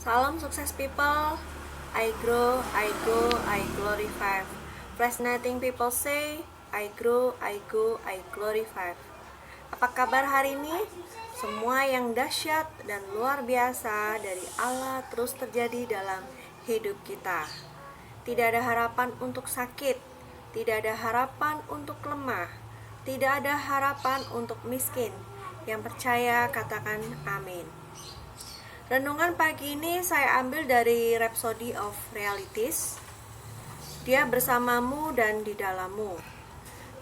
Salam sukses people. I grow, I go, I glorify. Fascinating people say, I grow, I go, I glorify. Apa kabar hari ini? Semua yang dahsyat dan luar biasa dari Allah terus terjadi dalam hidup kita. Tidak ada harapan untuk sakit, tidak ada harapan untuk lemah, tidak ada harapan untuk miskin. Yang percaya katakan amin. Renungan pagi ini saya ambil dari Rhapsody of Realities. Dia bersamamu dan di dalammu.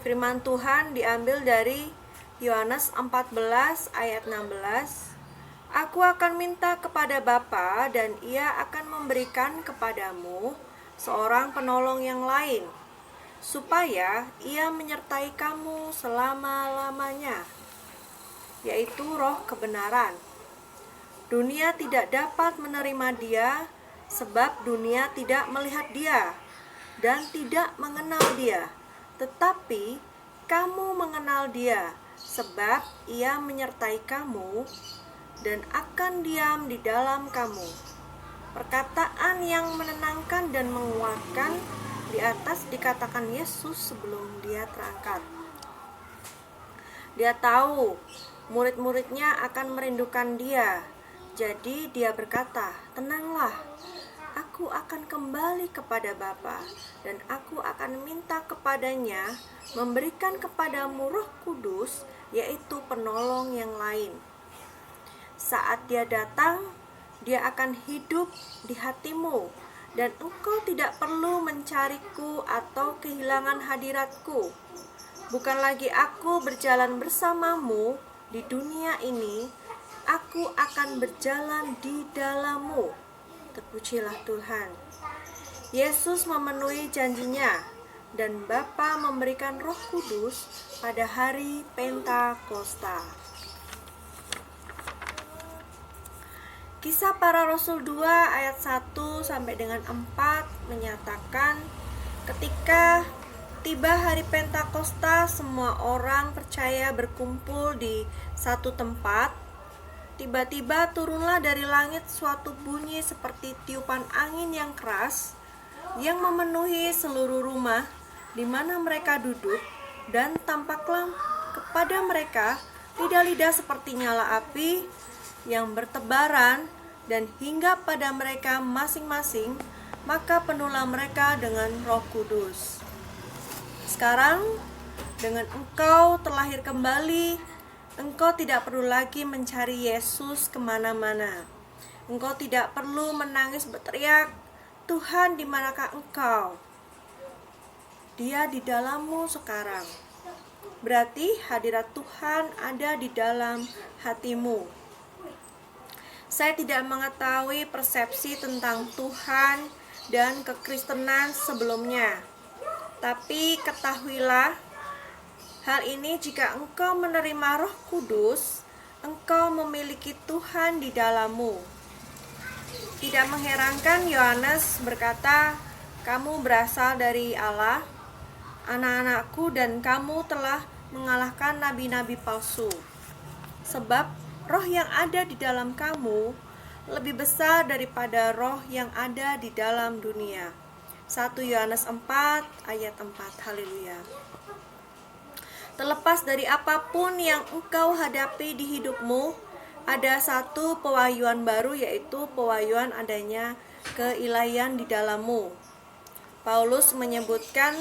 Firman Tuhan diambil dari Yohanes 14 ayat 16. Aku akan minta kepada Bapa dan Ia akan memberikan kepadamu seorang penolong yang lain, supaya Ia menyertai kamu selama-lamanya, yaitu Roh kebenaran. Dunia tidak dapat menerima Dia, sebab dunia tidak melihat Dia dan tidak mengenal Dia. Tetapi kamu mengenal Dia, sebab Ia menyertai kamu dan akan diam di dalam kamu. Perkataan yang menenangkan dan menguatkan di atas dikatakan Yesus sebelum Dia terangkat. Dia tahu murid-muridnya akan merindukan Dia. Jadi Dia berkata, tenanglah, aku akan kembali kepada Bapa dan aku akan minta kepadanya memberikan kepadamu Roh Kudus, yaitu penolong yang lain. Saat Dia datang, Dia akan hidup di hatimu dan engkau tidak perlu mencariku atau kehilangan hadiratku. Bukan lagi aku berjalan bersamamu di dunia ini, aku akan berjalan di dalammu. Terpujilah Tuhan. Yesus memenuhi janjinya dan Bapa memberikan Roh Kudus pada hari Pentakosta. Kisah Para Rasul 2 ayat 1 sampai dengan 4 menyatakan ketika tiba hari Pentakosta, semua orang percaya berkumpul di satu tempat. Tiba-tiba turunlah dari langit suatu bunyi seperti tiupan angin yang keras yang memenuhi seluruh rumah di mana mereka duduk, dan tampaklah kepada mereka lidah-lidah seperti nyala api yang bertebaran dan hinggap pada mereka masing-masing, maka penuhlah mereka dengan Roh Kudus. Sekarang dengan engkau terlahir kembali, engkau tidak perlu lagi mencari Yesus kemana-mana. Engkau tidak perlu menangis berteriak, Tuhan, di manakah engkau? Dia di dalammu sekarang. Berarti hadirat Tuhan ada di dalam hatimu. Saya tidak mengetahui persepsi tentang Tuhan dan kekristenan sebelumnya. Tapi ketahuilah, hal ini jika engkau menerima Roh Kudus, engkau memiliki Tuhan di dalammu. Tidak mengherankan Yohanes berkata, kamu berasal dari Allah, anak-anakku, dan kamu telah mengalahkan nabi-nabi palsu. Sebab roh yang ada di dalam kamu lebih besar daripada roh yang ada di dalam dunia. 1 Yohanes 4 ayat 4. Haleluya. Terlepas dari apapun yang engkau hadapi di hidupmu, ada satu pewahyuan baru, yaitu pewahyuan adanya keilahian di dalammu. Paulus menyebutkan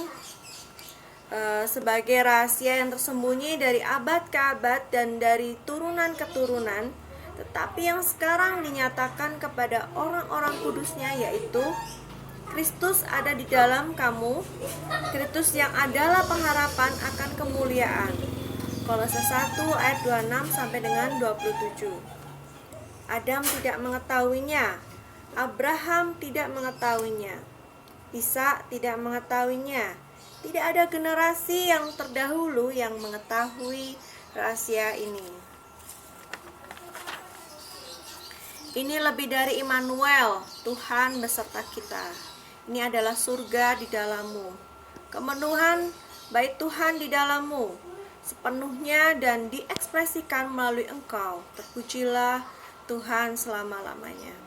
sebagai rahasia yang tersembunyi dari abad ke abad dan dari turunan ke turunan, tetapi yang sekarang dinyatakan kepada orang-orang kudusnya, yaitu Kristus ada di dalam kamu, Kristus yang adalah pengharapan akan kemuliaan. Kolose 1 ayat 26 sampai dengan 27. Adam tidak mengetahuinya, Abraham tidak mengetahuinya, Ishak tidak mengetahuinya. Tidak ada generasi yang terdahulu yang mengetahui rahasia ini. Ini lebih dari Immanuel, Tuhan beserta kita. Ini adalah surga di dalammu. Kemenuhan bait Tuhan di dalammu sepenuhnya dan diekspresikan melalui engkau. Terpujilah Tuhan selama-lamanya.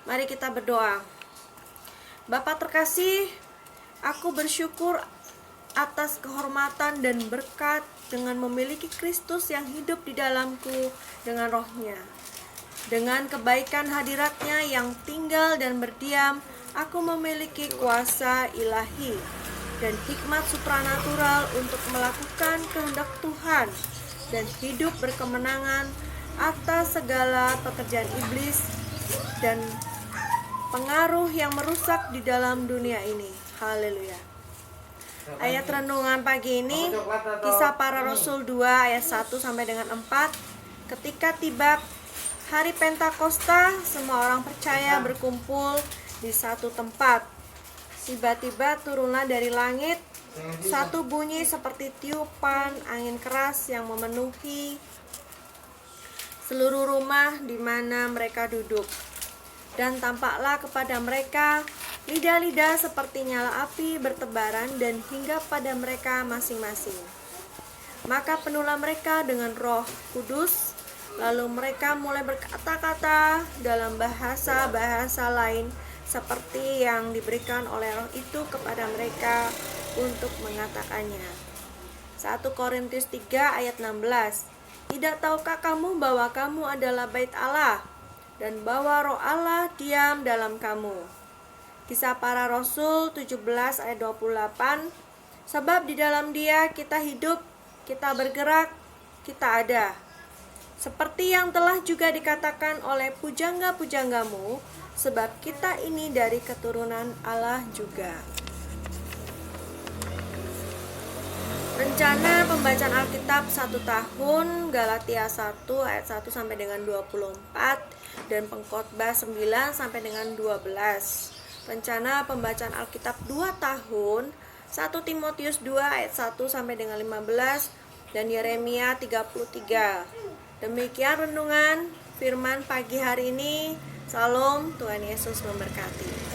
Mari kita berdoa. Bapa terkasih, aku bersyukur atas kehormatan dan berkat dengan memiliki Kristus yang hidup di dalamku dengan rohnya. Dengan kebaikan hadiratnya yang tinggal dan berdiam, aku memiliki kuasa ilahi dan hikmat supranatural untuk melakukan kehendak Tuhan dan hidup berkemenangan atas segala pekerjaan iblis dan pengaruh yang merusak di dalam dunia ini. Haleluya. Ayat renungan pagi ini Kisah Para Rasul 2 ayat 1 sampai dengan 4. Ketika tiba hari Pentakosta, semua orang percaya berkumpul di satu tempat. Tiba-tiba turunlah dari langit satu bunyi seperti tiupan angin keras yang memenuhi seluruh rumah di mana mereka duduk. Dan tampaklah kepada mereka lidah-lidah seperti nyala api bertebaran dan hingga pada mereka masing-masing. Maka penuhlah mereka dengan Roh Kudus, lalu mereka mulai berkata-kata dalam bahasa-bahasa lain seperti yang diberikan oleh Roh itu kepada mereka untuk mengatakannya. 1 Korintus 3 ayat 16. Tidak tahukah kamu bahwa kamu adalah bait Allah dan bahwa Roh Allah diam dalam kamu? Kisah Para Rasul 17 ayat 28. Sebab di dalam Dia kita hidup, kita bergerak, kita ada. Seperti yang telah juga dikatakan oleh pujangga-pujanggamu, sebab kita ini dari keturunan Allah juga. Rencana pembacaan Alkitab 1 tahun, Galatia 1 ayat 1 sampai dengan 24 dan Pengkhotbah 9 sampai dengan 12. Rencana pembacaan Alkitab 2 tahun, 1 Timotius 2 ayat 1 sampai dengan 15 dan Yeremia 33. Demikian renungan firman pagi hari ini. Salam, Tuhan Yesus memberkati.